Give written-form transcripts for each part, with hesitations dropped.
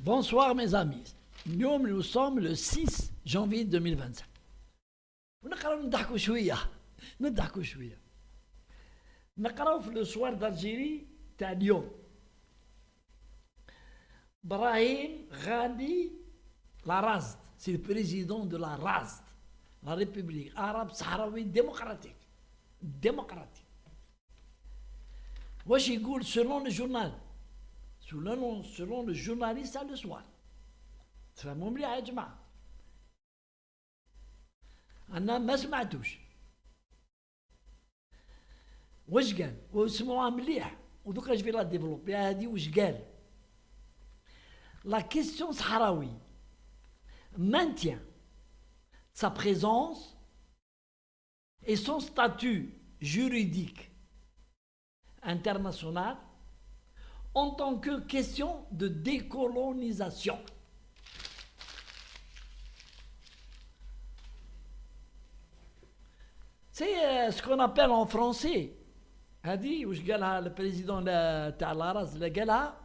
Bonsoir mes amis. Nous sommes le 6 janvier 2025. نضحكوا شوية. نقراو في الصور d'Algérie تاع اليوم. Brahim Ghali Larazd, c'est le président de la RAZD, la République arabe sahraoui démocratique. واش يقول selon le journal, selon le journaliste à le soir. تفهموا مليح يا جماعة. أنا ما سمعتوش. واش قال؟ وسمعوها مليح ودوكا جو في لا ديفلوبي هادي واش قال. La question sahraoui maintient sa présence et son statut juridique international en tant que question de décolonisation. C'est ce qu'on appelle en français. هذه واش قالها البريزيدون تاع لاراز اللي قالها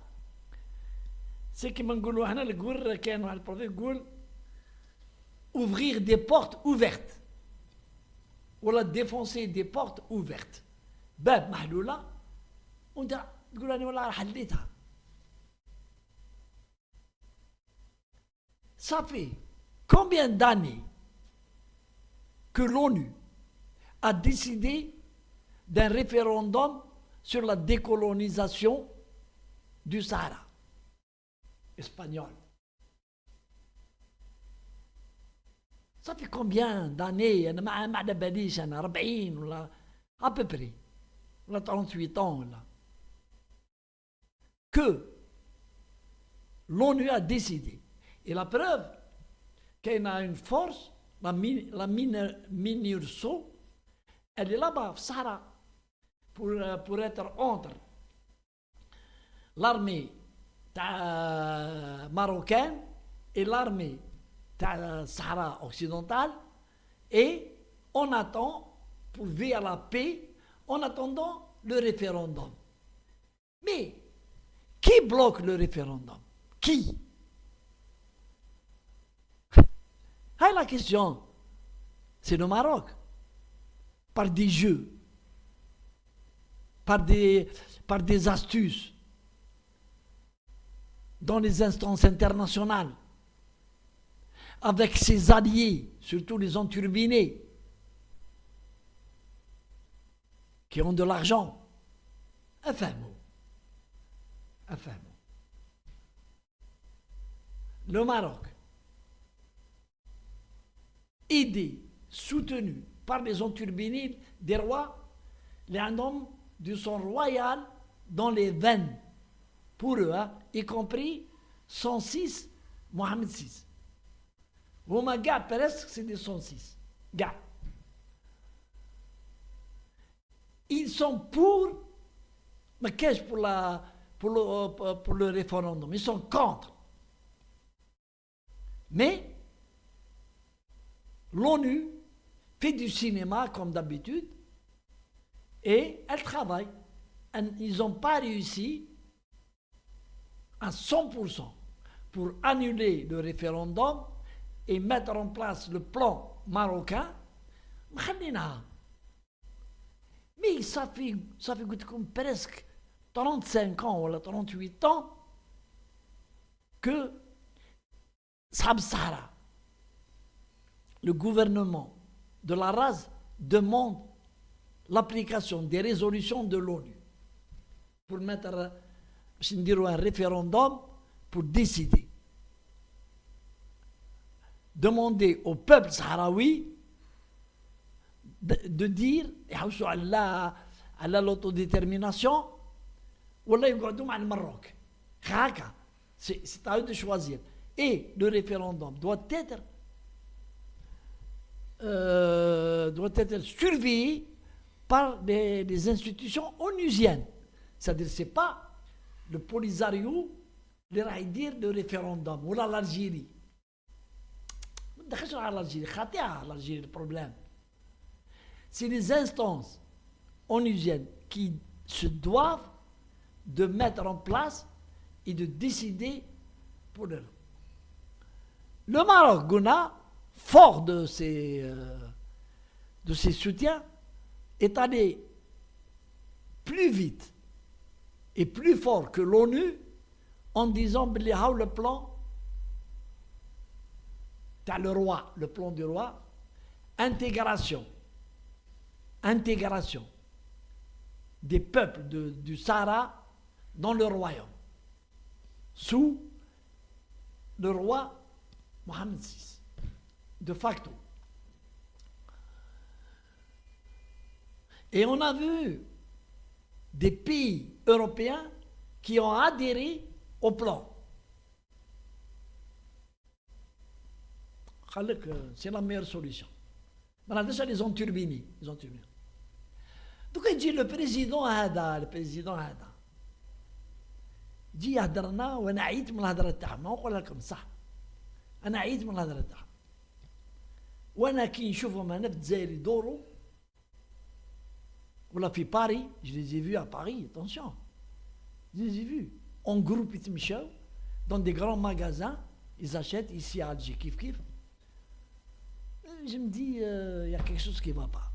سي كيما نقولوا حنا نقول كاين واحد البروفيس يقول ouvrir des portes ouvertes ولا défoncer des portes ouvertes. باب محلوله وانت تقول انا والله حليتها. Ça fait combien d'années que l'ONU a décidé d'un référendum sur la décolonisation du Sahara espagnol. Ça fait combien d'années, أنا ما على باليش أنا 40 ولا à peu près ولا 38 ans là, que l'ONU a décidé. Et la preuve qu'elle a une force, la MINURSO, elle est là-bas, au Sahara, pour être entre l'armée marocaine et l'armée Sahara occidentale, et on attend, pour veiller à la paix, en attendant le référendum. Mais qui bloque le référendum? Qui? Ah, la question, c'est le Maroc. Par des jeux, par des astuces, dans les instances internationales, avec ses alliés, surtout les enturbinés, qui ont de l'argent. Affamons. Le Maroc, aidé, soutenu par les enturbinés des rois, les hommes du sang royal dans les veines, pour eux, y compris 106, Mohamed VI. Huma gars, presque, c'est des 106. Gars. Ils sont pour, mais qu'est-ce pour le référendum? Ils sont contre. Mais l'ONU fait du cinéma comme d'habitude et elle travaille. Ils n'ont pas réussi à 100% pour annuler le référendum et mettre en place le plan marocain. Mais ça fait presque 35 ans ou 38 ans que Sahara, le gouvernement de la RAZ, demande l'application des résolutions de l'ONU pour mettre un référendum pour décider. Demander au peuple sahraoui de dire à l'autodétermination ou là يقعدوا مع المروك. C'est à eux de choisir. Et le référendum doit être surveillé par des institutions onusiennes. C'est-à-dire, ce n'est pas le Polisario qui va dire le référendum, ou l'Algérie. L'Algérie, le problème. C'est les instances onusiennes qui se doivent de mettre en place et de décider pour le Maroc, Gouna, fort de ses soutiens, est allé plus vite et plus fort que l'ONU en disant le plan, t'as le roi, le plan du roi, intégration des peuples du Sahara dans le royaume, sous le roi Mohamed VI, de facto. Et on a vu des pays européens qui ont adhéré au plan. C'est la meilleure solution. Maintenant, déjà, ils ont turbiné. Donc, il dit le président Hada, il dit يهدرنا وانا عيت من الهضره تاعهم، ما نقول لكم صح، انا عيت من الهضره تاعهم، وانا كي نشوفهم هنا في الجزائر يدوروا ولا في باري، je les ai vus à Paris, attention, je les ai vus en groupe يتمشاو dans des grands magasins, ils achètent ici à Alger kif kif. Je me dis, il y a quelque chose qui ne va pas.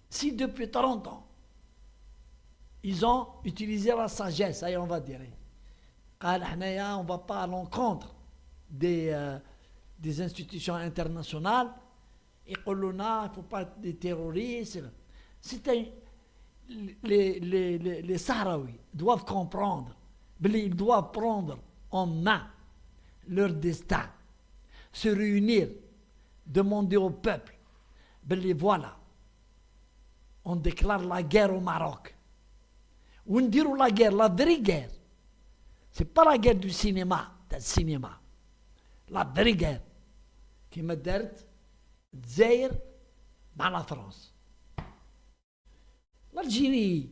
Si depuis 30 ans, ils ont utilisé la sagesse, on va dire, on ne va pas à l'encontre des institutions internationales, et il ne faut pas être des terroristes. Les Sahraouis doivent comprendre, ils doivent prendre en main leur destin, se réunir, demander au peuple, voilà, on déclare la guerre au Maroc. On dit la guerre, la vraie guerre. Ce n'est pas la guerre du cinéma, La vraie guerre. Qui me dit, Zaire, dans la France. L'Algérie.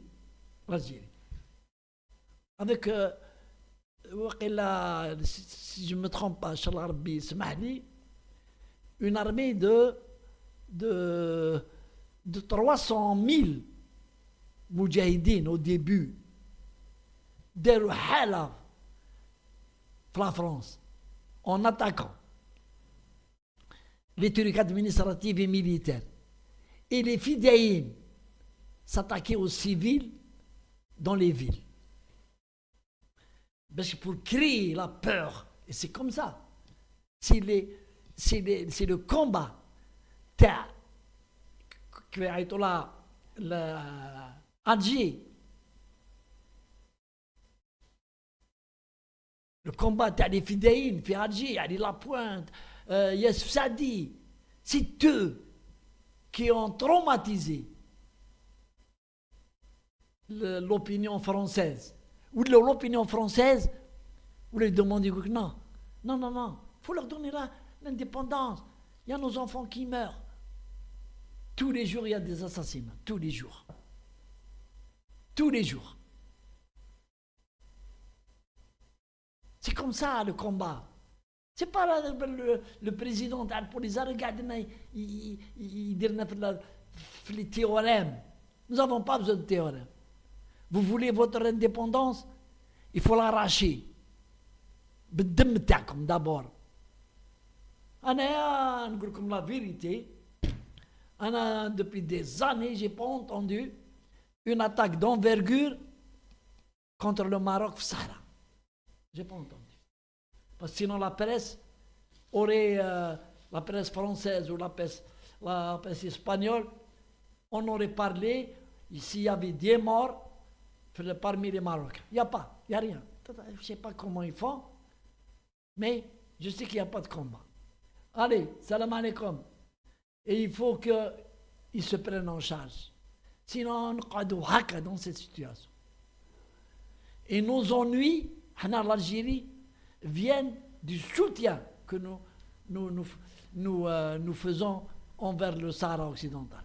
Avec, si je ne me trompe pas, une armée de 300 000 moudjahidines au début, de Halaf, la France, en attaquant les trucs administratifs et militaires. Et les fidéines s'attaquaient aux civils dans les villes. Parce que pour créer la peur, et c'est comme ça, c'est le combat. Alger, le combat des fidéines, puis Alger, la Pointe, Yassou Sadi, c'est eux qui ont traumatisé l'opinion française. Ou l'opinion française, vous leur demandez que non, il faut leur donner l'indépendance. Il y a nos enfants qui meurent. Tous les jours, il y a des assassinats. Tous les jours. C'est comme ça le combat. C'est pas le président pour les regarder, il dit les théorèmes. Nous n'avons pas besoin de théorèmes. Vous voulez votre indépendance, il faut l'arracher. D'abord. Comme la vérité, depuis des années, je n'ai pas entendu une attaque d'envergure contre le Maroc Sahara. Je n'ai pas entendu. Parce que sinon la presse aurait, la presse française ou la presse espagnole, on aurait parlé, s'il y avait des morts parmi les Marocains. Il n'y a pas, il n'y a rien. Je ne sais pas comment ils font, mais je sais qu'il n'y a pas de combat. Allez, salam alaikum. Et il faut qu'ils se prennent en charge. Sinon, on est dans cette situation. Et nos ennuis, l'Algérie, viennent du soutien que nous faisons envers le Sahara occidental.